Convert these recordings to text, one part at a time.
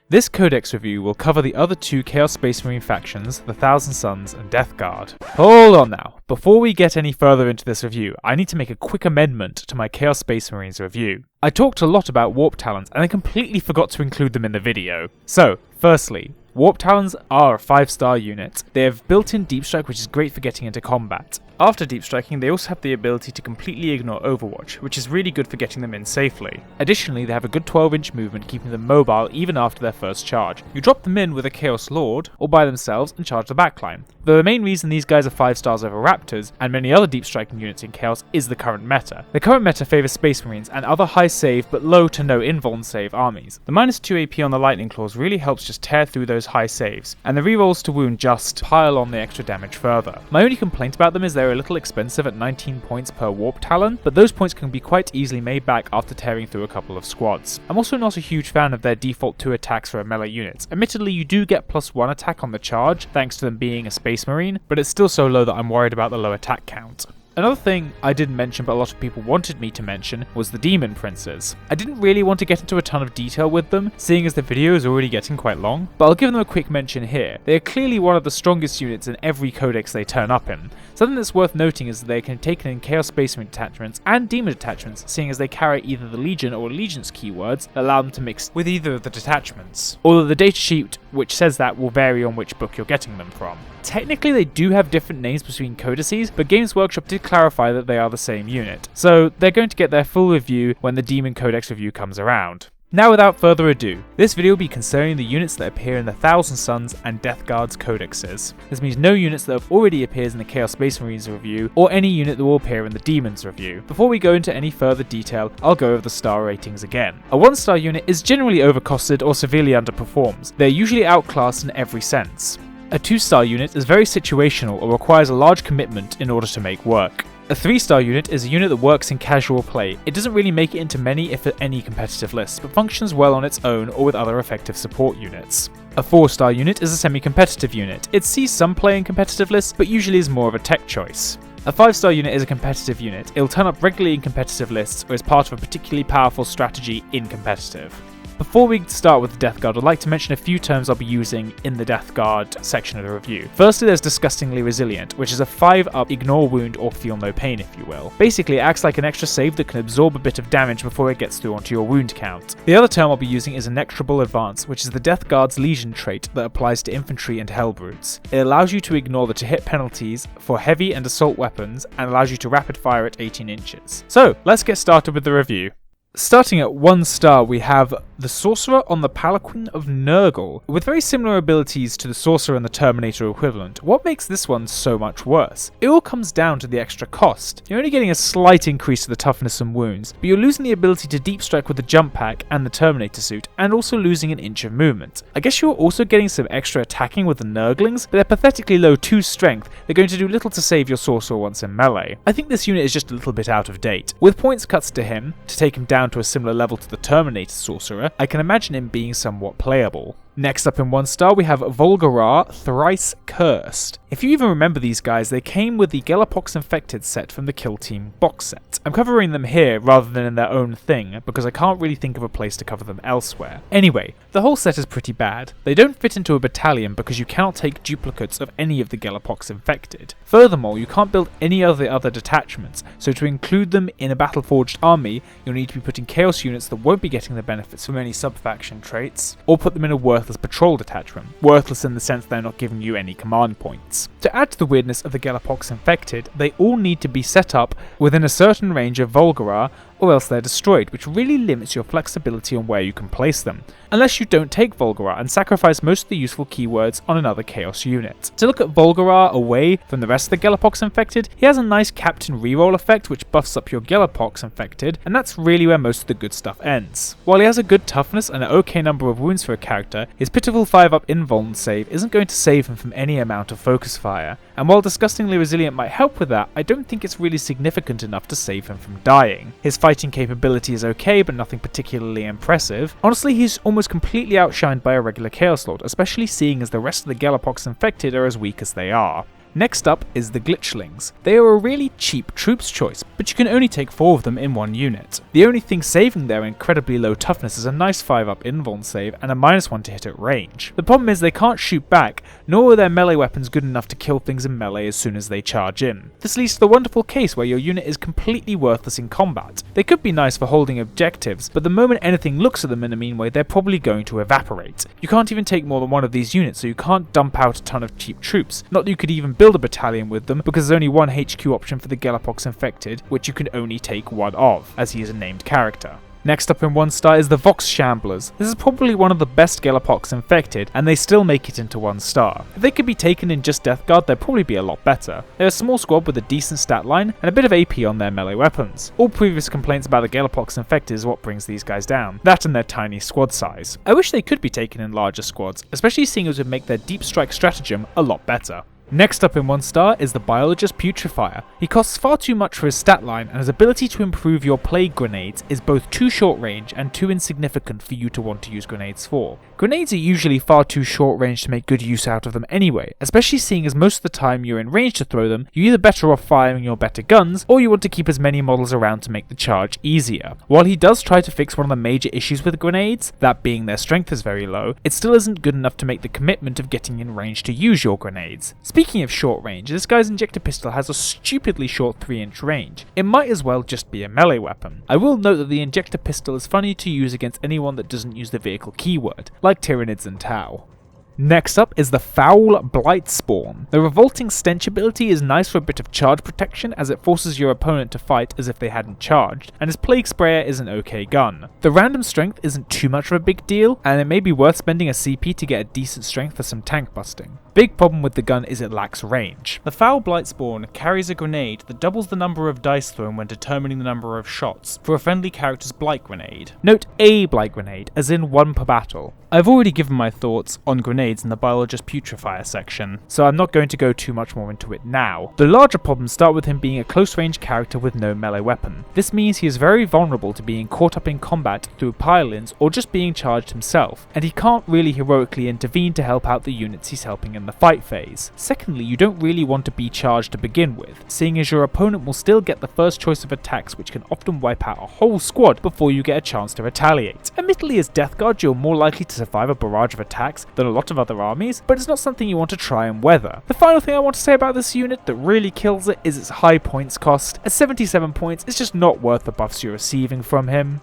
This Codex review will cover the other two Chaos Space Marine factions, the Thousand Suns and Death Guard. Hold on now, before we get any further into this review, I need to make a quick amendment to my Chaos Space Marines review. I talked a lot about Warp Talons and I completely forgot to include them in the video. So, firstly, Warp Talons are a 5-star unit. They have built-in Deep Strike, which is great for getting into combat. After Deep Striking, they also have the ability to completely ignore Overwatch, which is really good for getting them in safely. Additionally, they have a good 12-inch movement, keeping them mobile even after their first charge. You drop them in with a Chaos Lord, or by themselves, and charge the backline. The main reason these guys are 5 stars over Raptors, and many other Deep Striking units in Chaos, is the current meta. The current meta favours Space Marines and other high save but low to no invuln save armies. The -2 AP on the Lightning Claws really helps just tear through those high saves, and the rerolls to wound just pile on the extra damage further. My only complaint about them is they're a little expensive at 19 points per Warp Talon, but those points can be quite easily made back after tearing through a couple of squads. I'm also not a huge fan of their default 2 attacks for a melee unit. Admittedly, you do get +1 attack on the charge, thanks to them being a Space Marine, but it's still so low that I'm worried about the low attack count. Another thing I didn't mention but a lot of people wanted me to mention was the Demon Princes. I didn't really want to get into a ton of detail with them, seeing as the video is already getting quite long, but I'll give them a quick mention here. They are clearly one of the strongest units in every codex they turn up in. Something that's worth noting is that they can be taken in Chaos Space Marine detachments and Demon detachments, seeing as they carry either the Legion or Allegiance keywords that allow them to mix with either of the detachments. Although the datasheet which says that will vary on which book you're getting them from. Technically they do have different names between codices, but Games Workshop did clarify that they are the same unit, so they're going to get their full review when the Demon Codex review comes around. Now without further ado, this video will be concerning the units that appear in the Thousand Suns and Death Guard's codexes. This means no units that have already appeared in the Chaos Space Marines review, or any unit that will appear in the Demons review. Before we go into any further detail, I'll go over the star ratings again. A 1-star unit is generally overcosted or severely underperforms. They're usually outclassed in every sense. A 2-star unit is very situational or requires a large commitment in order to make work. A 3-star unit is a unit that works in casual play. It doesn't really make it into many if any competitive lists, but functions well on its own or with other effective support units. A 4-star unit is a semi-competitive unit. It sees some play in competitive lists, but usually is more of a tech choice. A 5-star unit is a competitive unit. It'll turn up regularly in competitive lists or is part of a particularly powerful strategy in competitive. Before we start with the Death Guard, I'd like to mention a few terms I'll be using in the Death Guard section of the review. Firstly, there's Disgustingly Resilient, which is a 5-up ignore wound or feel no pain, if you will. Basically, it acts like an extra save that can absorb a bit of damage before it gets through onto your wound count. The other term I'll be using is Inexorable Advance, which is the Death Guard's Legion trait that applies to infantry and Hellbrutes. It allows you to ignore the to-hit penalties for heavy and assault weapons and allows you to rapid fire at 18 inches. So, let's get started with the review. Starting at 1 star, we have the Sorcerer on the Palanquin of Nurgle. With very similar abilities to the Sorcerer and the Terminator equivalent, what makes this one so much worse? It all comes down to the extra cost. You're only getting a slight increase to the toughness and wounds, but you're losing the ability to deep strike with the jump pack and the Terminator suit, and also losing an inch of movement. I guess you're also getting some extra attacking with the Nurglings, but they're pathetically low 2 strength. They're going to do little to save your Sorcerer once in melee. I think this unit is just a little bit out of date. With points cuts to him, to take him down to a similar level to the Terminator Sorcerer, I can imagine him being somewhat playable. Next up in 1 star, we have Volgarar Thrice Cursed. If you even remember these guys, they came with the Galapox Infected set from the Kill Team box set. I'm covering them here rather than in their own thing, because I can't really think of a place to cover them elsewhere. Anyway, the whole set is pretty bad. They don't fit into a battalion because you cannot take duplicates of any of the Galapox Infected. Furthermore, you can't build any of the other detachments, so to include them in a battle-forged army, you'll need to be putting Chaos units that won't be getting the benefits from any sub-faction traits, or put them in a worthless patrol detachment. Worthless in the sense they're not giving you any command points. To add to the weirdness of the Galapox Infected, they all need to be set up within a certain range of Volgarar, or else they're destroyed, which really limits your flexibility on where you can place them, unless you don't take Volgarar and sacrifice most of the useful keywords on another Chaos unit. To look at Volgarar away from the rest of the Galapox Infected, he has a nice Captain reroll effect which buffs up your Galapox Infected, and that's really where most of the good stuff ends. While he has a good toughness and an okay number of wounds for a character, his pitiful 5-up invuln save isn't going to save him from any amount of focus fire, and while Disgustingly Resilient might help with that, I don't think it's really significant enough to save him from dying. His fighting capability is okay, but nothing particularly impressive. Honestly, he's almost completely outshined by a regular Chaos Lord, especially seeing as the rest of the Galapox Infected are as weak as they are. Next up is the Glitchlings. They are a really cheap troops choice, but you can only take 4 of them in one unit. The only thing saving their incredibly low toughness is a nice 5-up invuln save and a -1 to hit at range. The problem is they can't shoot back, nor are their melee weapons good enough to kill things in melee as soon as they charge in. This leads to the wonderful case where your unit is completely worthless in combat. They could be nice for holding objectives, but the moment anything looks at them in a mean way, they're probably going to evaporate. You can't even take more than one of these units, so you can't dump out a ton of cheap troops. Not that you could even build a battalion with them, because there's only one HQ option for the Galapox Infected, which you can only take one of, as he is a named character. Next up in 1 star is the Vox Shamblers. This is probably one of the best Galapox Infected, and they still make it into 1 star. If they could be taken in just Death Guard, they'd probably be a lot better. They're a small squad with a decent stat line, and a bit of AP on their melee weapons. All previous complaints about the Galapox Infected is what brings these guys down. That and their tiny squad size. I wish they could be taken in larger squads, especially seeing as it would make their deep strike stratagem a lot better. Next up in 1 star is the Biologist Putrefier. He costs far too much for his stat line, and his ability to improve your plague grenades is both too short range and too insignificant for you to want to use grenades for. Grenades are usually far too short range to make good use out of them anyway, especially seeing as most of the time you're in range to throw them, you're either better off firing your better guns, or you want to keep as many models around to make the charge easier. While he does try to fix one of the major issues with grenades, that being their strength is very low, it still isn't good enough to make the commitment of getting in range to use your grenades. Speaking of short range, this guy's injector pistol has a stupidly short 3-inch range. It might as well just be a melee weapon. I will note that the injector pistol is funny to use against anyone that doesn't use the vehicle keyword, like Tyranids and Tau. Next up is the Foul Blightspawn. The Revolting Stench ability is nice for a bit of charge protection as it forces your opponent to fight as if they hadn't charged, and his Plague Sprayer is an okay gun. The random strength isn't too much of a big deal, and it may be worth spending a CP to get a decent strength for some tank busting. Big problem with the gun is it lacks range. The Foul Blightspawn carries a grenade that doubles the number of dice thrown when determining the number of shots for a friendly character's Blight Grenade. Note a Blight Grenade, as in 1 per battle. I've already given my thoughts on grenades in the Biologist Putrefier section, so I'm not going to go too much more into it now. The larger problems start with him being a close-range character with no melee weapon. This means he is very vulnerable to being caught up in combat through pile-ins or just being charged himself, and he can't really heroically intervene to help out the units he's helping in the fight phase. Secondly, you don't really want to be charged to begin with, seeing as your opponent will still get the first choice of attacks, which can often wipe out a whole squad before you get a chance to retaliate. Admittedly, as Death Guard, you're more likely to survive a barrage of attacks than a lot of other armies, but it's not something you want to try and weather. The final thing I want to say about this unit that really kills it is its high points cost. At 77 points, it's just not worth the buffs you're receiving from him.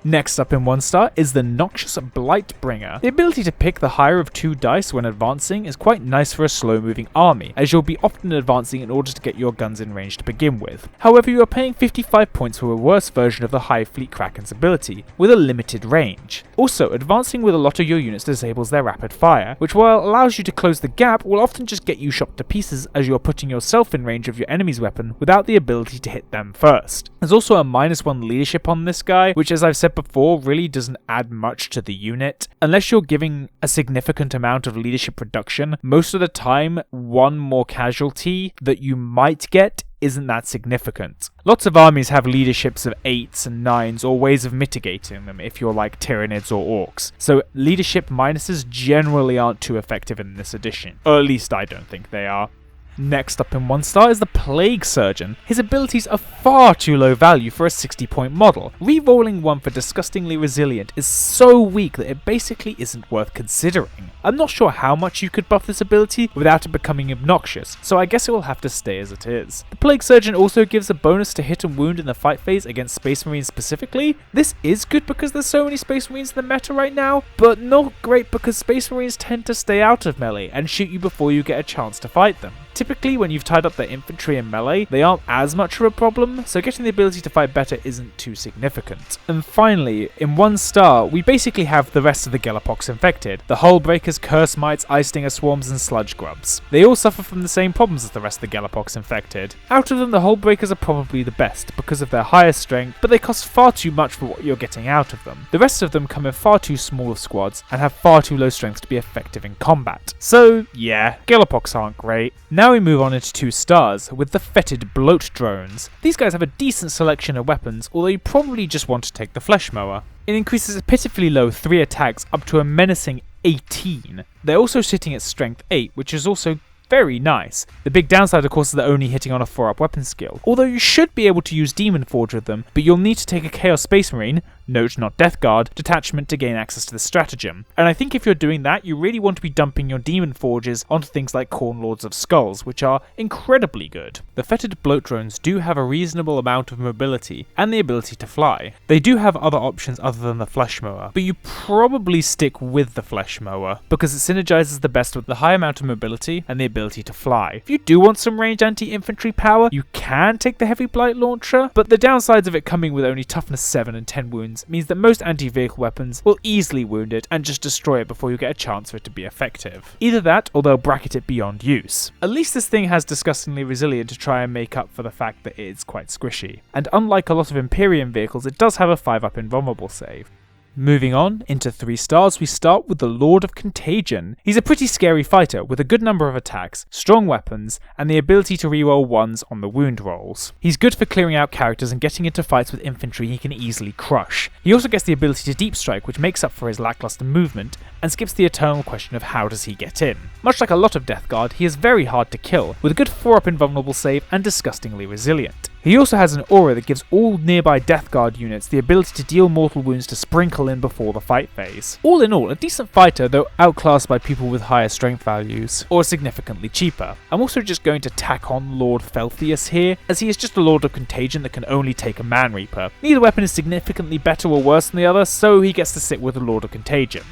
Next up in 1 star is the Noxious Blightbringer. The ability to pick the higher of 2 dice when advancing is quite nice for a slow moving army, as you'll be often advancing in order to get your guns in range to begin with. However, you are paying 55 points for a worse version of the Hive Fleet Kraken's ability, with a limited range. Also, advancing with a lot of your units disables their rapid fire, which while allows you to close the gap, will often just get you shot to pieces as you are putting yourself in range of your enemy's weapon without the ability to hit them first. There's also a -1 leadership on this guy, which as I've said before really doesn't add much to the unit. Unless you're giving a significant amount of leadership reduction, most of the time 1 more casualty that you might get isn't that significant. Lots of armies have leaderships of 8s and 9s or ways of mitigating them if you're like Tyranids or Orcs, so leadership minuses generally aren't too effective in this edition, or at least I don't think they are. Next up in 1 star is the Plague Surgeon. His abilities are far too low value for a 60-point model. Rerolling 1 for Disgustingly Resilient is so weak that it basically isn't worth considering. I'm not sure how much you could buff this ability without it becoming obnoxious, so I guess it will have to stay as it is. The Plague Surgeon also gives a bonus to hit and wound in the fight phase against Space Marines specifically. This is good because there's so many Space Marines in the meta right now, but not great because Space Marines tend to stay out of melee and shoot you before you get a chance to fight them. Typically, when you've tied up their infantry in melee, they aren't as much of a problem, so getting the ability to fight better isn't too significant. And finally, in 1 star, we basically have the rest of the Galapox Infected: the Hullbreakers, Curse Mites, Ice Stinger Swarms, and Sludge Grubs. They all suffer from the same problems as the rest of the Galapox Infected. Out of them, the Hullbreakers are probably the best because of their higher strength, but they cost far too much for what you're getting out of them. The rest of them come in far too small of squads and have far too low strength to be effective in combat. So yeah, Galapox aren't great. Now we move on into 2 stars, with the Fetid Bloat Drones. These guys have a decent selection of weapons, although you probably just want to take the Flesh Mower. It increases a pitifully low 3 attacks up to a menacing 18. They're also sitting at strength 8, which is also very nice. The big downside of course is they're only hitting on a 4-up weapon skill, although you should be able to use Demon Forge with them, but you'll need to take a Chaos Space Marine, note not Death Guard, detachment to gain access to this stratagem. And I think if you're doing that, you really want to be dumping your Demon Forges onto things like Khorne Lords of Skulls, which are incredibly good. The fetid bloat drones do have a reasonable amount of mobility and the ability to fly. They do have other options other than the Flesh Mower, but you probably stick with the Flesh Mower because it synergizes the best with the high amount of mobility and the ability to fly. If you do want some ranged anti-infantry power, you can take the Heavy Blight Launcher, but the downsides of it coming with only toughness 7 and 10 wounds means that most anti-vehicle weapons will easily wound it and just destroy it before you get a chance for it to be effective. Either that, or they'll bracket it beyond use. At least this thing has disgustingly resilient to try and make up for the fact that it is quite squishy. And unlike a lot of Imperium vehicles, it does have a 5-up invulnerable save. Moving on, into 3 stars, we start with the Lord of Contagion. He's a pretty scary fighter with a good number of attacks, strong weapons, and the ability to reroll 1s on the wound rolls. He's good for clearing out characters and getting into fights with infantry he can easily crush. He also gets the ability to deep strike, which makes up for his lackluster movement, and skips the eternal question of how does he get in. Much like a lot of Death Guard, he is very hard to kill, with a good 4-up invulnerable save and disgustingly resilient. He also has an aura that gives all nearby Death Guard units the ability to deal mortal wounds to sprinkle in before the fight phase. All in all, a decent fighter, though outclassed by people with higher strength values, or significantly cheaper. I'm also just going to tack on Lord Felthius here, as he is just a Lord of Contagion that can only take a Man Reaper. Neither weapon is significantly better or worse than the other, so he gets to sit with the Lord of Contagion.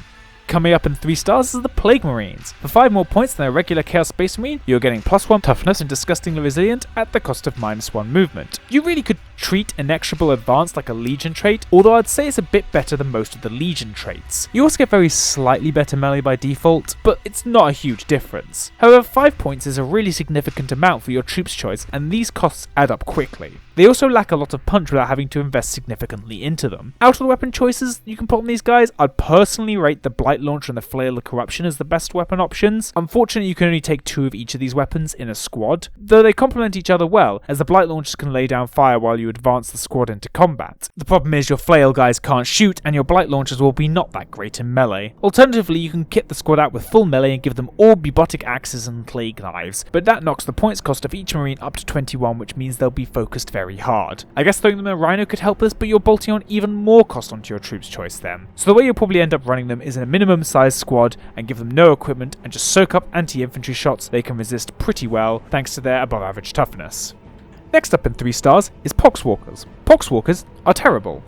Coming up in 3 stars is the Plague Marines. For 5 more points than a regular Chaos Space Marine, you're getting +1 toughness and disgustingly resilient at the cost of -1 movement. You really could treat Inexorable Advance like a Legion trait, although I'd say it's a bit better than most of the Legion traits. You also get very slightly better melee by default, but it's not a huge difference. However, 5 points is a really significant amount for your troops choice, and these costs add up quickly. They also lack a lot of punch without having to invest significantly into them. Out of the weapon choices you can put on these guys, I'd personally rate the Blight Launcher and the Flail of Corruption as the best weapon options. Unfortunately, you can only take 2 of each of these weapons in a squad, though they complement each other well, as the Blight Launchers can lay down fire while you advance the squad into combat. The problem is your Flail guys can't shoot, and your Blight Launchers will be not that great in melee. Alternatively, you can kit the squad out with full melee and give them all bubotic axes and plague knives, but that knocks the points cost of each Marine up to 21, which means they'll be focused very hard. I guess throwing them in a Rhino could help this, but you're bolting on even more cost onto your troops choice then. So the way you'll probably end up running them is in a minimum size squad and give them no equipment and just soak up anti-infantry shots they can resist pretty well thanks to their above average toughness. Next up in 3 stars is Poxwalkers. Poxwalkers are terrible,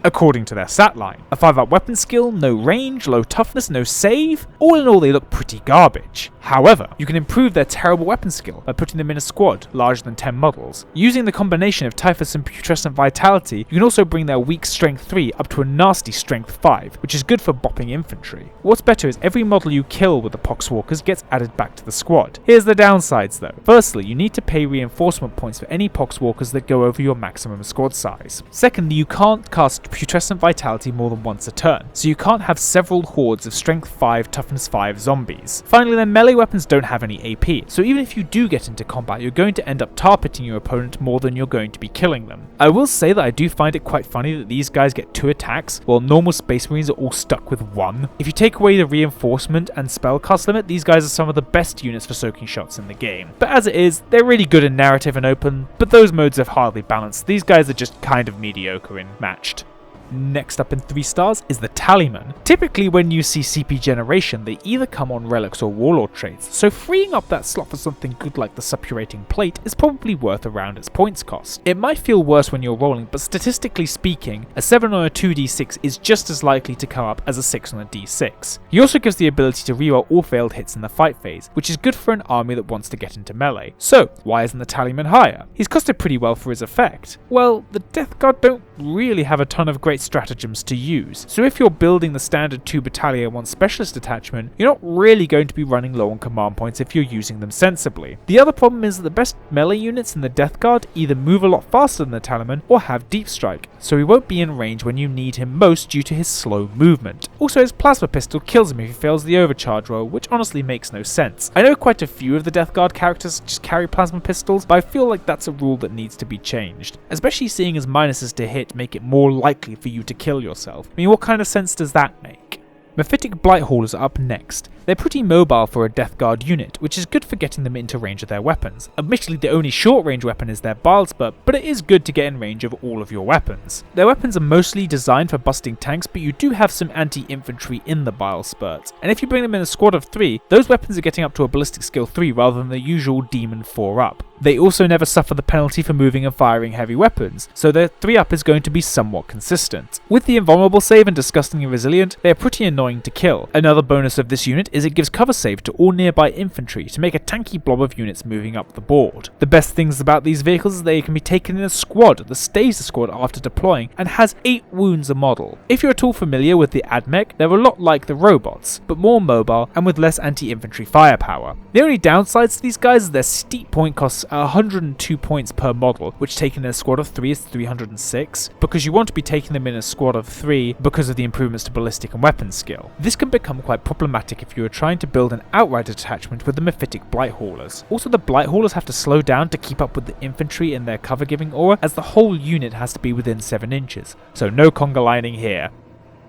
according to their stat line. A 5-up weapon skill, no range, low toughness, no save. All in all, they look pretty garbage. However, you can improve their terrible weapon skill by putting them in a squad larger than 10 models. Using the combination of Typhus and Putrescent Vitality, you can also bring their weak Strength 3 up to a nasty Strength 5, which is good for bopping infantry. What's better is every model you kill with the Poxwalkers gets added back to the squad. Here's the downsides though. Firstly, you need to pay reinforcement points for any Poxwalkers that go over your maximum squad size. Secondly, you can't cast Putrescent Vitality more than once a turn, so you can't have several hordes of Strength 5, Toughness 5 zombies. Finally, their melee weapons don't have any AP, so even if you do get into combat, you're going to end up tar-pitting your opponent more than you're going to be killing them. I will say that I do find it quite funny that these guys get 2 attacks, while normal Space Marines are all stuck with 1. If you take away the reinforcement and spellcast limit, these guys are some of the best units for soaking shots in the game. But as it is, they're really good in narrative and open, but those modes are hardly balanced. These guys are just kind of mediocre in matched. Next up in 3 stars is the Tallyman. Typically when you see CP generation, they either come on relics or warlord traits, so freeing up that slot for something good like the suppurating plate is probably worth around its points cost. It might feel worse when you're rolling, but statistically speaking, a 7 on a 2d6 is just as likely to come up as a 6 on a d6. He also gives the ability to reroll all failed hits in the fight phase, which is good for an army that wants to get into melee. So why isn't the Tallyman higher? He's costed pretty well for his effect. Well, the Death Guard don't really have a ton of great stratagems to use, so if you're building the standard 2 battalion 1 specialist detachment, you're not really going to be running low on command points if you're using them sensibly. The other problem is that the best melee units in the Death Guard either move a lot faster than the Tallyman or have deep strike, so he won't be in range when you need him most due to his slow movement. Also, his plasma pistol kills him if he fails the overcharge roll, which honestly makes no sense. I know quite a few of the Death Guard characters just carry plasma pistols, but I feel like that's a rule that needs to be changed, especially seeing as minuses to hit make it more likely for you to kill yourself. I mean, what kind of sense does that make? Mephitic Blight Haulers are up next. They're pretty mobile for a Death Guard unit, which is good for getting them into range of their weapons. Admittedly, the only short range weapon is their Bilespur, but it is good to get in range of all of your weapons. Their weapons are mostly designed for busting tanks, but you do have some anti-infantry in the Bilespur. And if you bring them in a squad of 3, those weapons are getting up to a ballistic skill 3 rather than the usual demon 4 up. They also never suffer the penalty for moving and firing heavy weapons, so their 3 up is going to be somewhat consistent. With the invulnerable save and disgustingly resilient, they are pretty annoying to kill. Another bonus of this unit is it gives cover save to all nearby infantry to make a tanky blob of units moving up the board. The best things about these vehicles is they can be taken in a squad that stays a squad after deploying and has 8 wounds a model. If you're at all familiar with the AdMech, they're a lot like the robots, but more mobile and with less anti-infantry firepower. The only downsides to these guys is their steep point costs are 102 points per model, which taken in a squad of 3 is 306, because you want to be taking them in a squad of 3 because of the improvements to ballistic and weapon skill. This can become quite problematic if you are trying to build an outright detachment with the Mephitic Blight Haulers. Also, the Blight Haulers have to slow down to keep up with the infantry in their cover giving aura, as the whole unit has to be within 7 inches, so no conga lining here.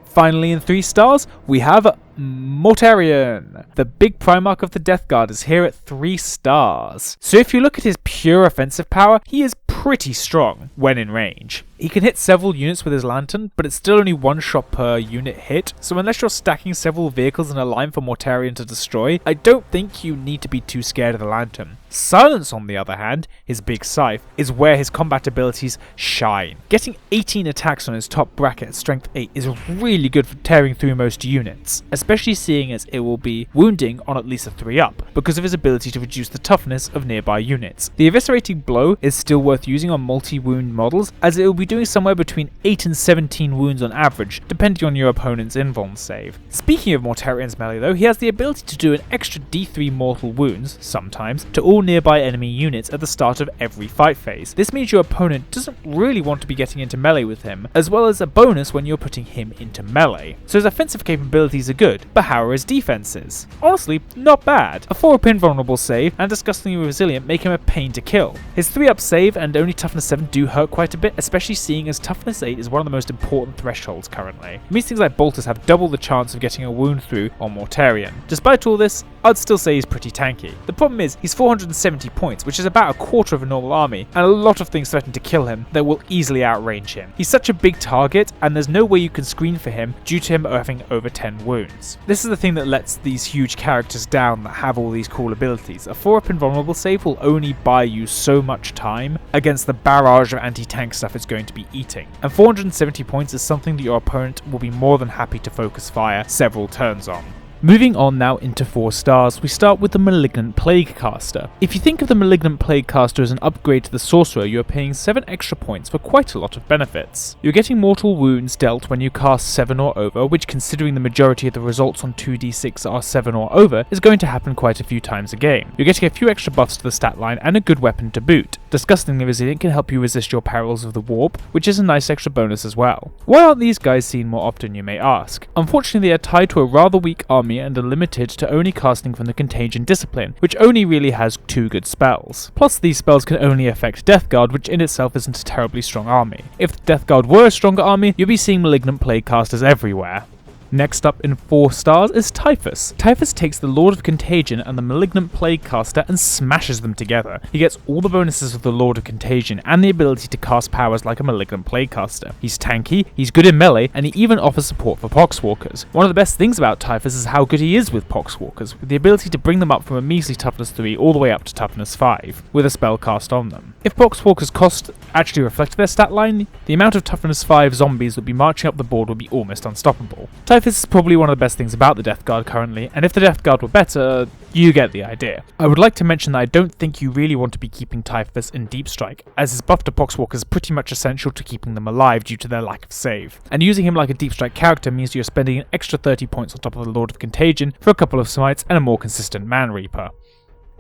Finally, in 3 stars, we have Martyr. The big Primarch of the Death Guard is here at 3 stars. So if you look at his pure offensive power, he is pretty strong when in range. He can hit several units with his lantern, but it's still only 1 shot per unit hit, so unless you're stacking several vehicles in a line for Martyr to destroy, I don't think you need to be too scared of the lantern. Silence, on the other hand, his big scythe, is where his combat abilities shine. Getting 18 attacks on his top bracket at strength 8 is really good for tearing through most units, especially seeing as it will be wounding on at least a 3 up, because of his ability to reduce the toughness of nearby units. The eviscerating blow is still worth using on multi-wound models, as it will be doing somewhere between 8 and 17 wounds on average, depending on your opponent's invuln save. Speaking of Martyr's melee though, he has the ability to do an extra D3 mortal wounds, sometimes, to all nearby enemy units at the start of every fight phase. This means your opponent doesn't really want to be getting into melee with him, as well as a bonus when you're putting him into melee. So his offensive capabilities are good, but how are his defenses? Honestly, not bad. A 4-up invulnerable save and disgustingly resilient make him a pain to kill. His 3-up save and only toughness 7 do hurt quite a bit, especially seeing as toughness 8 is one of the most important thresholds currently. It means things like bolters have double the chance of getting a wound through on Martyr. Despite all this, I'd still say he's pretty tanky. The problem is, he's 470 points, which is about a quarter of a normal army, and a lot of things threaten to kill him that will easily outrange him. He's such a big target, and there's no way you can screen for him due to him having over 10 wounds. This is the thing that lets these huge characters down that have all these cool abilities. A 4-up invulnerable save will only buy you so much time against the barrage of anti-tank stuff it's going to be eating, and 470 points is something that your opponent will be more than happy to focus fire several turns on. Moving on now into 4 stars, we start with the Malignant Plaguecaster. If you think of the Malignant Plaguecaster as an upgrade to the Sorcerer, you are paying 7 extra points for quite a lot of benefits. You're getting mortal wounds dealt when you cast 7 or over, which considering the majority of the results on 2d6 are 7 or over, is going to happen quite a few times a game. You're getting a few extra buffs to the stat line and a good weapon to boot. Disgustingly Resilient can help you resist your perils of the warp, which is a nice extra bonus as well. Why aren't these guys seen more often, you may ask? Unfortunately, they are tied to a rather weak army and are limited to only casting from the Contagion Discipline, which only really has 2 good spells. Plus, these spells can only affect Death Guard, which in itself isn't a terribly strong army. If the Death Guard were a stronger army, you'd be seeing Malignant Plaguecasters everywhere. Next up in 4 stars is Typhus. Typhus takes the Lord of Contagion and the Malignant Plaguecaster and smashes them together. He gets all the bonuses of the Lord of Contagion and the ability to cast powers like a Malignant Plaguecaster. He's tanky, he's good in melee, and he even offers support for Poxwalkers. One of the best things about Typhus is how good he is with Poxwalkers, with the ability to bring them up from a measly toughness 3 all the way up to toughness 5, with a spell cast on them. If Poxwalkers' cost actually reflected their stat line, the amount of toughness 5 zombies that would be marching up the board would be almost unstoppable. Typhus is probably one of the best things about the Death Guard currently, and if the Death Guard were better, you get the idea. I would like to mention that I don't think you really want to be keeping Typhus in Deep Strike, as his buff to Poxwalkers is pretty much essential to keeping them alive due to their lack of save. And using him like a Deep Strike character means you're spending an extra 30 points on top of the Lord of Contagion for a couple of smites and a more consistent Man Reaper.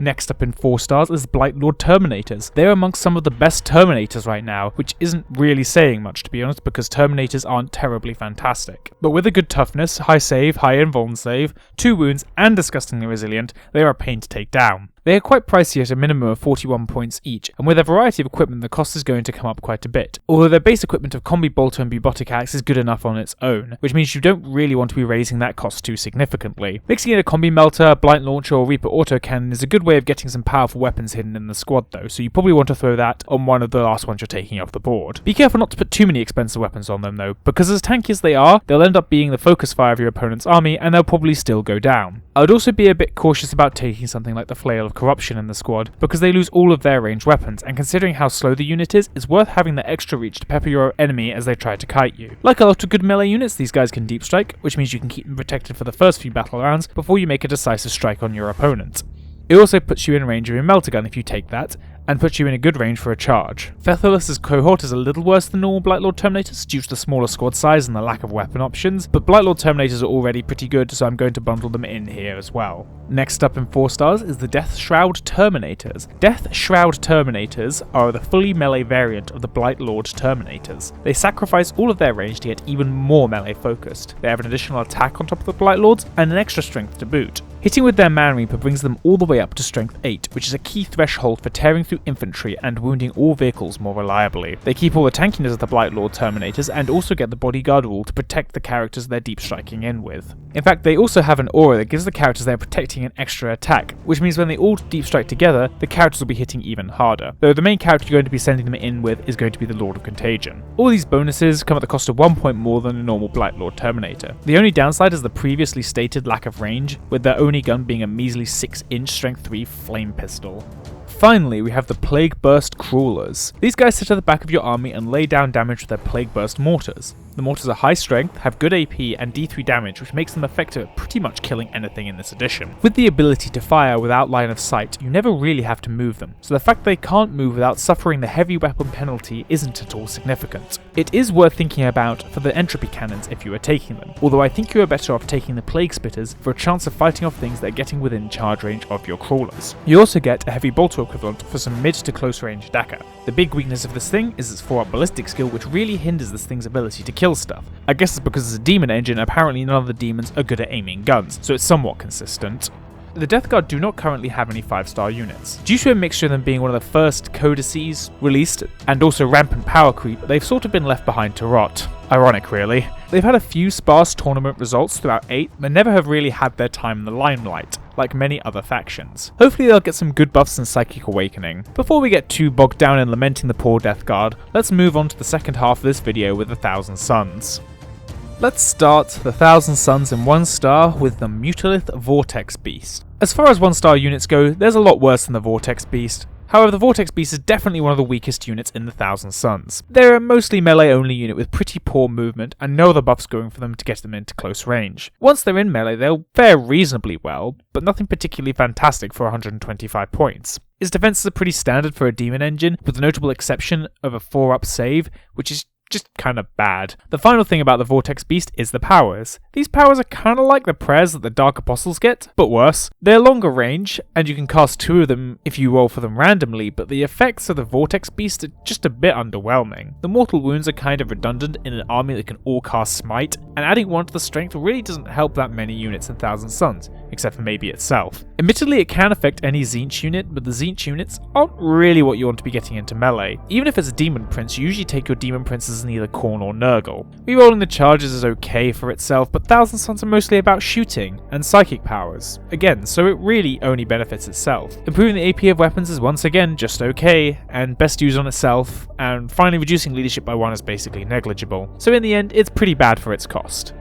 Next up in 4 stars is Blightlord Terminators. They're amongst some of the best Terminators right now, which isn't really saying much to be honest, because Terminators aren't terribly fantastic. But with a good toughness, high save, high invuln save, 2 wounds, and disgustingly resilient, they are a pain to take down. They are quite pricey at a minimum of 41 points each, and with a variety of equipment the cost is going to come up quite a bit. Although their base equipment of Combi Bolter and Bubotic Axe is good enough on its own, which means you don't really want to be raising that cost too significantly. Mixing in a Combi Melter, Blight Launcher or Reaper Autocannon is a good way of getting some powerful weapons hidden in the squad though, so you probably want to throw that on one of the last ones you're taking off the board. Be careful not to put too many expensive weapons on them though, because as tanky as they are, they'll end up being the focus fire of your opponent's army and they'll probably still go down. I would also be a bit cautious about taking something like the Flail of Corruption in the squad, because they lose all of their ranged weapons, and considering how slow the unit is, it's worth having the extra reach to pepper your enemy as they try to kite you. Like a lot of good melee units, these guys can deep strike, which means you can keep them protected for the first few battle rounds before you make a decisive strike on your opponent. It also puts you in range of your melter gun if you take that, and puts you in a good range for a charge. Fetherless's cohort is a little worse than normal Blightlord Terminators due to the smaller squad size and the lack of weapon options, but Blightlord Terminators are already pretty good, so I'm going to bundle them in here as well. Next up in 4 stars is the Death Shroud Terminators. Death Shroud Terminators are the fully melee variant of the Blightlord Terminators. They sacrifice all of their range to get even more melee focused. They have an additional attack on top of the Blightlords and an extra strength to boot. Hitting with their Man Reaper brings them all the way up to strength 8, which is a key threshold for tearing through infantry and wounding all vehicles more reliably. They keep all the tankiness of the Blightlord Terminators and also get the bodyguard rule to protect the characters they're deep striking in with. In fact, they also have an aura that gives the characters they're protecting an extra attack, which means when they all deep strike together, the characters will be hitting even harder, though the main character you're going to be sending them in with is going to be the Lord of Contagion. All these bonuses come at the cost of 1 point more than a normal Blightlord Terminator. The only downside is the previously stated lack of range, with their only gun being a measly 6-inch strength 3 flame pistol. Finally, we have the Plague Burst Crawlers. These guys sit at the back of your army and lay down damage with their Plague Burst mortars. The mortars are high strength, have good AP and D3 damage, which makes them effective at pretty much killing anything in this edition. With the ability to fire without line of sight, you never really have to move them, so the fact they can't move without suffering the heavy weapon penalty isn't at all significant. It is worth thinking about for the entropy cannons if you are taking them, although I think you are better off taking the Plague Spitters for a chance of fighting off things that are getting within charge range of your crawlers. You also get a heavy bolter equivalent for some mid to close range Dakka. The big weakness of this thing is its 4-up ballistic skill, which really hinders this thing's ability to kill stuff. I guess it's because it's a demon engine, apparently none of the demons are good at aiming guns, so it's somewhat consistent. The Death Guard do not currently have any 5-star units. Due to a mixture of them being one of the first codices released, and also rampant power creep, they've sort of been left behind to rot. Ironic, really. They've had a few sparse tournament results throughout 8, but never have really had their time in the limelight, like many other factions. Hopefully they'll get some good buffs in Psychic Awakening. Before we get too bogged down in lamenting the poor Death Guard, let's move on to the second half of this video with the Thousand Suns. Let's start the Thousand Suns in 1 star with the Mutalith Vortex Beast. As far as 1-star units go, there's a lot worse than the Vortex Beast. However, the Vortex Beast is definitely one of the weakest units in the Thousand Suns. They're a mostly melee only unit with pretty poor movement and no other buffs going for them to get them into close range. Once they're in melee, they'll fare reasonably well, but nothing particularly fantastic for 125 points. Its defenses are pretty standard for a demon engine, with the notable exception of a 4-up save, which is just kind of bad. The final thing about the Vortex Beast is the powers. These powers are kind of like the prayers that the Dark Apostles get, but worse. They're longer range, and you can cast 2 of them if you roll for them randomly, but the effects of the Vortex Beast are just a bit underwhelming. The mortal wounds are kind of redundant in an army that can all cast Smite, and adding 1 to the strength really doesn't help that many units in Thousand Suns, except for maybe itself. Admittedly, it can affect any Tzeentch unit, but the Tzeentch units aren't really what you want to be getting into melee. Even if it's a Demon Prince, you usually take your Demon Princes in either Khorne or Nurgle. Rerolling the charges is okay for itself, but Thousand Suns are mostly about shooting and psychic powers. Again, so it really only benefits itself. Improving the AP of weapons is once again just okay, and best used on itself, and finally reducing leadership by 1 is basically negligible. So in the end, it's pretty bad for its cost.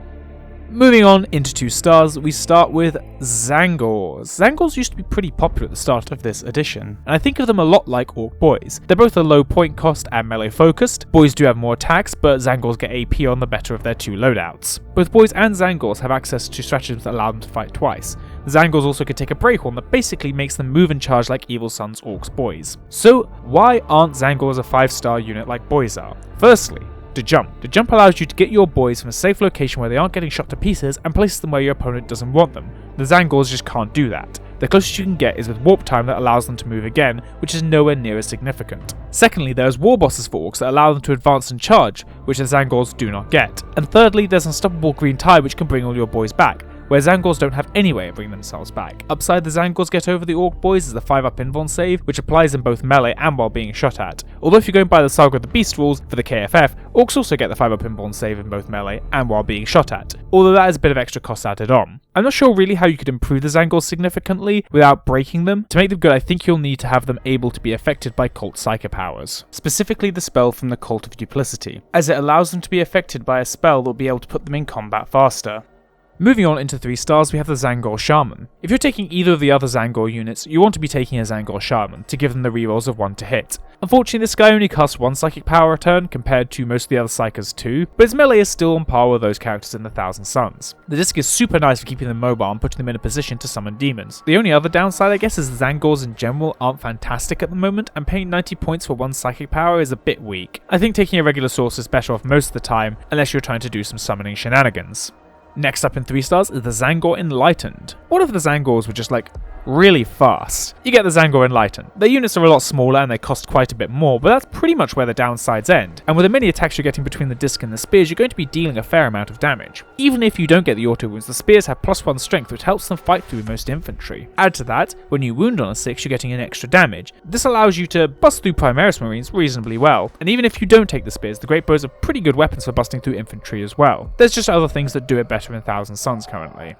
Moving on into 2 stars, we start with Tzaangors. Tzaangors used to be pretty popular at the start of this edition, and I think of them a lot like Orc Boys. They're both a low point cost and melee focused. Boys do have more attacks, but Tzaangors get AP on the better of their 2 loadouts. Both Boys and Tzaangors have access to stratagems that allow them to fight twice. Tzaangors also could take a breakhorn that basically makes them move and charge like Evil Sun's Orcs Boys. So why aren't Tzaangors a 5-star unit like Boys are? Firstly, the jump. The jump allows you to get your boys from a safe location where they aren't getting shot to pieces and place them where your opponent doesn't want them. The Tzaangors just can't do that. The closest you can get is with warp time that allows them to move again, which is nowhere near as significant. Secondly, there's war bosses for orcs that allow them to advance and charge, which the Tzaangors do not get. And thirdly, there's unstoppable green tide which can bring all your boys back. where Zangors don't have any way of bringing themselves back. Upside the Zangors get over the Orc boys is the 5-up invuln save, which applies in both melee and while being shot at. Although if you're going by the Saga of the Beast rules for the KFF, Orcs also get the 5-up invuln save in both melee and while being shot at, although that is a bit of extra cost added on. I'm not sure really how you could improve the Zangors significantly without breaking them. To make them good, I think you'll need to have them able to be affected by cult psychic powers, specifically the spell from the Cult of Duplicity, as it allows them to be affected by a spell that will be able to put them in combat faster. Moving on into 3 stars, we have the Zangor Shaman. If you're taking either of the other Zangor units, you want to be taking a Zangor Shaman to give them the rerolls of 1 to hit. Unfortunately, this guy only casts 1 psychic power a turn compared to most of the other psychers 2, but his melee is still on par with those characters in the Thousand Suns. The disc is super nice for keeping them mobile and putting them in a position to summon demons. The only other downside, I guess, is the Zangors in general aren't fantastic at the moment, and paying 90 points for 1 psychic power is a bit weak. I think taking a regular source is better off most of the time, unless you're trying to do some summoning shenanigans. Next up in 3 stars is the Zangor Enlightened. What if the Zangors were just really fast? You get the Zangor Enlightened. Their units are a lot smaller and they cost quite a bit more, but that's pretty much where the downsides end. And with the many attacks you're getting between the disc and the spears, you're going to be dealing a fair amount of damage. Even if you don't get the auto wounds, the spears have +1 strength, which helps them fight through most infantry. Add to that, when you wound on a 6, you're getting an extra damage. This allows you to bust through Primaris Marines reasonably well, and even if you don't take the spears, the Great Bows are pretty good weapons for busting through infantry as well. There's just other things that do it better in Thousand Suns currently.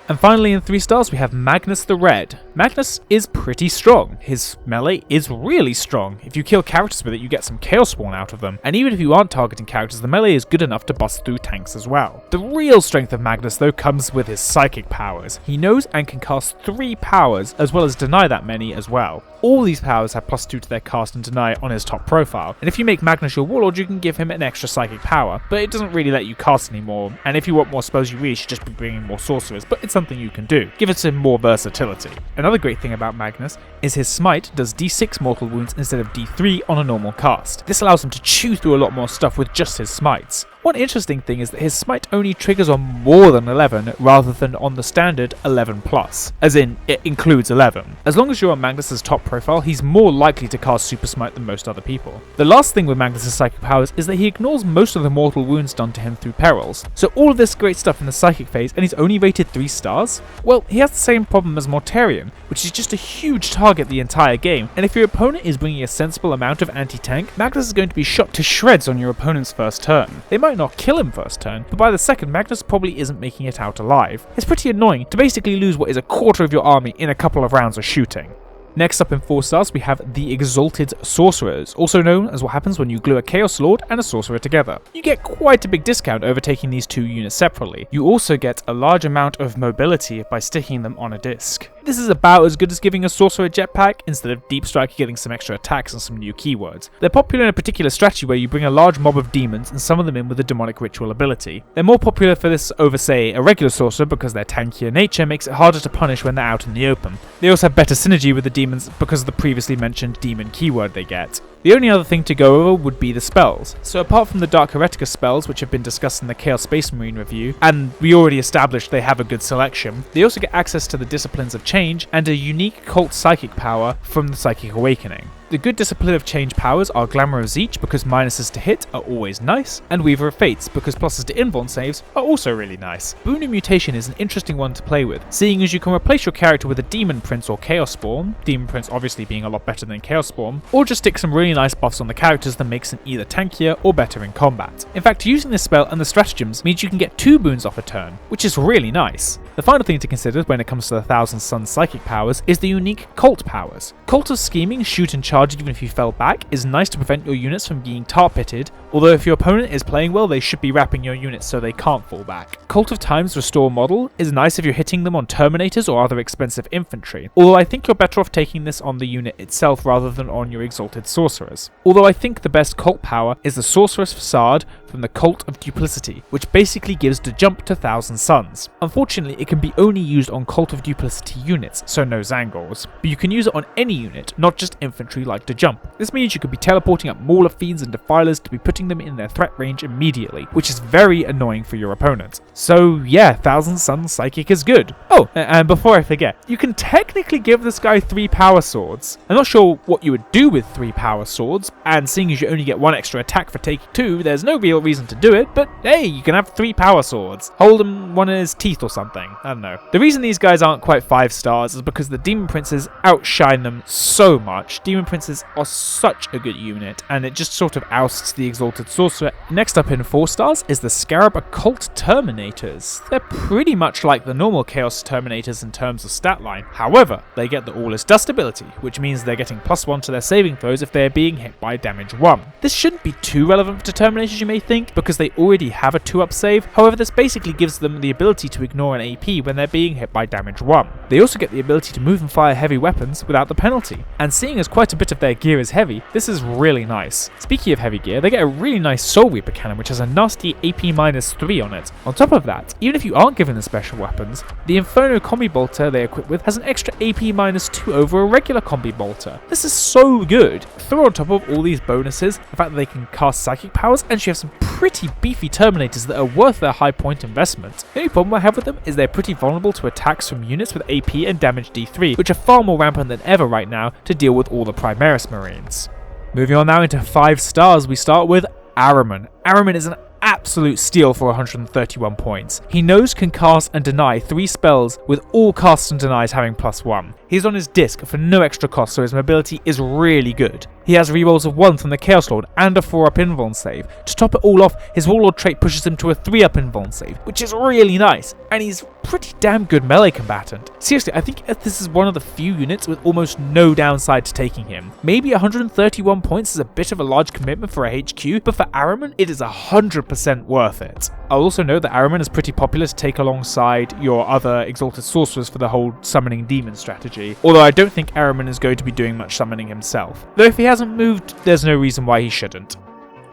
And finally in 3 stars we have Magnus the Red. Magnus is pretty strong. His melee is really strong. If you kill characters with it, you get some Chaos Spawn out of them, and even if you aren't targeting characters, the melee is good enough to bust through tanks as well. The real strength of Magnus though comes with his psychic powers. He knows and can cast 3 powers, as well as deny that many as well. All these powers have +2 to their cast and deny on his top profile, and if you make Magnus your warlord, you can give him an extra psychic power, but it doesn't really let you cast anymore, and if you want more spells, you really should just be bringing more sorcerers, but it's something you can do. Give it some more versatility. Another great thing about Magnus is his smite does d6 mortal wounds instead of d3 on a normal cast. This allows him to chew through a lot more stuff with just his smites. One interesting thing is that his smite only triggers on more than 11 rather than on the standard 11+, as in it includes 11. As long as you're on Magnus's top profile, he's more likely to cast super smite than most other people. The last thing with Magnus's psychic powers is that he ignores most of the mortal wounds done to him through perils. So all of this great stuff in the psychic phase, and he's only rated 3 stars? Well, he has the same problem as Mortarion, which is just a huge target the entire game, and if your opponent is bringing a sensible amount of anti-tank, Magnus is going to be shot to shreds on your opponent's first turn. They might not kill him first turn, but by the second, Magnus probably isn't making it out alive. It's pretty annoying to basically lose what is a quarter of your army in a couple of rounds of shooting. Next up in 4 stars we have the Exalted Sorcerers, also known as what happens when you glue a Chaos Lord and a Sorcerer together. You get quite a big discount over taking these 2 units separately. You also get a large amount of mobility by sticking them on a disc. This is about as good as giving a Sorcerer a jetpack. Instead of Deep Strike, you're getting some extra attacks and some new keywords. They're popular in a particular strategy where you bring a large mob of demons and summon them in with a demonic ritual ability. They're more popular for this over, say, a regular Sorcerer because their tankier nature makes it harder to punish when they're out in the open. They also have better synergy with the demons because of the previously mentioned demon keyword they get. The only other thing to go over would be the spells. So apart from the Dark Heretica spells, which have been discussed in the Chaos Space Marine review, and we already established they have a good selection, they also get access to the Disciplines of Change and a unique cult psychic power from the Psychic Awakening. The good Discipline of Change powers are Glamour of Zeech because minuses to hit are always nice, and Weaver of Fates because pluses to invuln saves are also really nice. Boon of Mutation is an interesting one to play with, seeing as you can replace your character with a Demon Prince or Chaos Spawn, Demon Prince obviously being a lot better than Chaos Spawn, or just stick some really nice buffs on the characters that makes them either tankier or better in combat. In fact, using this spell and the stratagems means you can get 2 boons off a turn, which is really nice. The final thing to consider when it comes to the Thousand Suns psychic powers is the unique cult powers. Cult of Scheming, shoot and charge even if you fell back, is nice to prevent your units from being tar pitted, although if your opponent is playing well, they should be wrapping your units so they can't fall back. Cult of Time's Restore model is nice if you're hitting them on Terminators or other expensive infantry, although I think you're better off taking this on the unit itself rather than on your Exalted Sorcerers. Although I think the best cult power is the Sorceress Facade from the Cult of Duplicity, which basically gives the jump to Thousand Suns. Unfortunately, it can be only used on Cult of Duplicity units, so no Zangors, but you can use it on any unit, not just infantry who like to jump. This means you could be teleporting up Mauler Fiends and Defilers to be putting them in their threat range immediately, which is very annoying for your opponent. So yeah, Thousand Suns Psychic is good. Oh, and before I forget, you can technically give this guy 3 power swords. I'm not sure what you would do with 3 power swords, and seeing as you only get 1 extra attack for taking 2, there's no real reason to do it, but hey, you can have 3 power swords. Hold him one in his teeth or something. I don't know. The reason these guys aren't quite 5 stars is because the Demon Princes outshine them so much. Demon Princes are such a good unit, and it just sort of ousts the Exalted Sorcerer. Next up in 4 stars is the Scarab Occult Terminators. They're pretty much like the normal Chaos Terminators in terms of stat line. However, they get the All is Dust ability, which means they're getting +1 to their saving throws if they're being hit by damage 1. This shouldn't be too relevant for Terminators, you may think, because they already have a 2-up save. However, this basically gives them the ability to ignore an AP when they're being hit by damage 1. They also get the ability to move and fire heavy weapons without the penalty, and seeing as quite a bit of their gear is heavy, this is really nice. Speaking of heavy gear, they get a really nice Soul Reaper cannon which has a nasty AP -3 on it. On top of that, even if you aren't given the special weapons, the Inferno Combi Bolter they equip with has an extra AP -2 over a regular Combi Bolter. This is so good. Throw on top of all these bonuses the fact that they can cast psychic powers, and you have some pretty beefy Terminators that are worth their high point investment. The only problem I have with them is they're pretty vulnerable to attacks from units with AP and damage D3, which are far more rampant than ever right now to deal with all the Primaris Marines. Moving on now into 5 stars, we start with Ahriman. Ahriman is an absolute steal for 131 points. He knows, can cast and deny 3 spells with all casts and denies having +1. He's on his disc for no extra cost, so his mobility is really good. He has rerolls of 1 from the Chaos Lord and a 4-up invuln save. To top it all off, his Warlord trait pushes him to a 3-up invuln save, which is really nice, and he's pretty damn good melee combatant. Seriously, I think this is one of the few units with almost no downside to taking him. Maybe 131 points is a bit of a large commitment for a HQ, but for Ahriman, it is 100% worth it. I'll also note that Ahriman is pretty popular to take alongside your other Exalted Sorcerers for the whole summoning demon strategy, although I don't think Ahriman is going to be doing much summoning himself. Though if he hasn't moved, there's no reason why he shouldn't.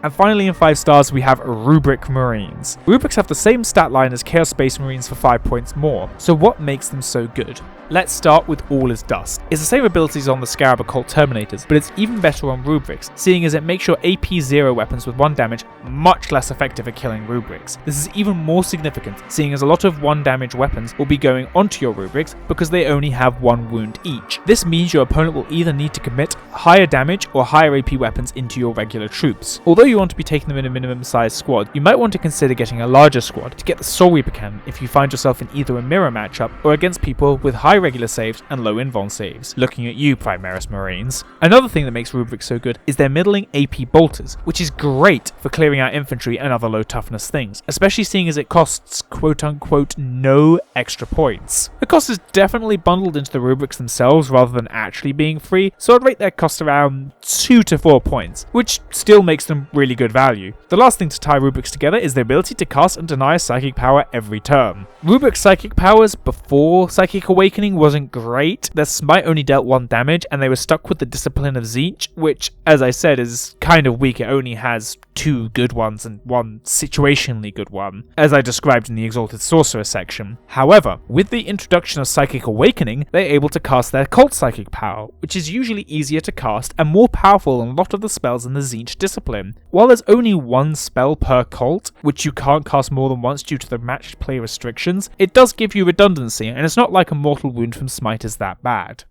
And finally in 5 stars we have Rubric Marines. Rubrics have the same stat line as Chaos Space Marines for 5 points more, so what makes them so good? Let's start with All is Dust. It's the same abilities on the Scarab Occult Terminators, but it's even better on Rubrics, seeing as it makes your AP 0 weapons with 1 damage much less effective at killing Rubrics. This is even more significant, seeing as a lot of 1 damage weapons will be going onto your Rubrics because they only have 1 wound each. This means your opponent will either need to commit higher damage or higher AP weapons into your regular troops. Although you want to be taking them in a minimum size squad, you might want to consider getting a larger squad to get the Soul Reaper cannon if you find yourself in either a mirror matchup or against people with high regular saves and low invuln saves. Looking at you, Primaris Marines. Another thing that makes Rubric so good is their middling AP bolters, which is great for clearing out infantry and other low toughness things, especially seeing as it costs quote unquote no extra points. The cost is definitely bundled into the Rubrics themselves rather than actually being free, so I'd rate their cost around 2 to 4 points, which still makes them really good value. The last thing to tie Rubrics together is the ability to cast and deny a psychic power every turn. Rubric's psychic powers before Psychic Awakening wasn't great. Their smite only dealt 1 damage and they were stuck with the Discipline of Tzeentch, which as I said is kind of weak. It only has 2 good ones and 1 situationally good one, as I described in the Exalted Sorcerer section. However, with the introduction of Psychic Awakening, they're able to cast their Cult Psychic power, which is usually easier to cast and more powerful than a lot of the spells in the Tzeentch discipline. While there's only 1 spell per cult, which you can't cast more than once due to the matched play restrictions, it does give you redundancy, and it's not like a Mortal Wound from Smite is that bad.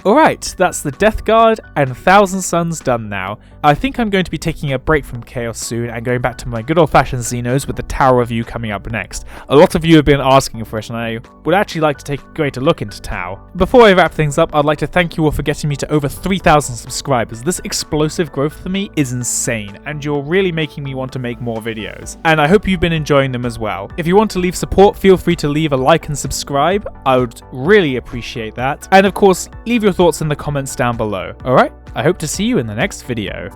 Alright, that's the Death Guard and Thousand Suns done now. I think I'm going to be taking a break from Chaos soon and going back to my good old-fashioned Xenos with the Tower review coming up next. A lot of you have been asking for it and I would actually like to take a greater look into Tau. Before I wrap things up, I'd like to thank you all for getting me to over 3,000 subscribers. This explosive growth for me is insane and you're really making me want to make more videos. And I hope you've been enjoying them as well. If you want to leave support, feel free to leave a like and subscribe. I would really appreciate that. And of course, leave your thoughts in the comments down below. Alright, I hope to see you in the next video.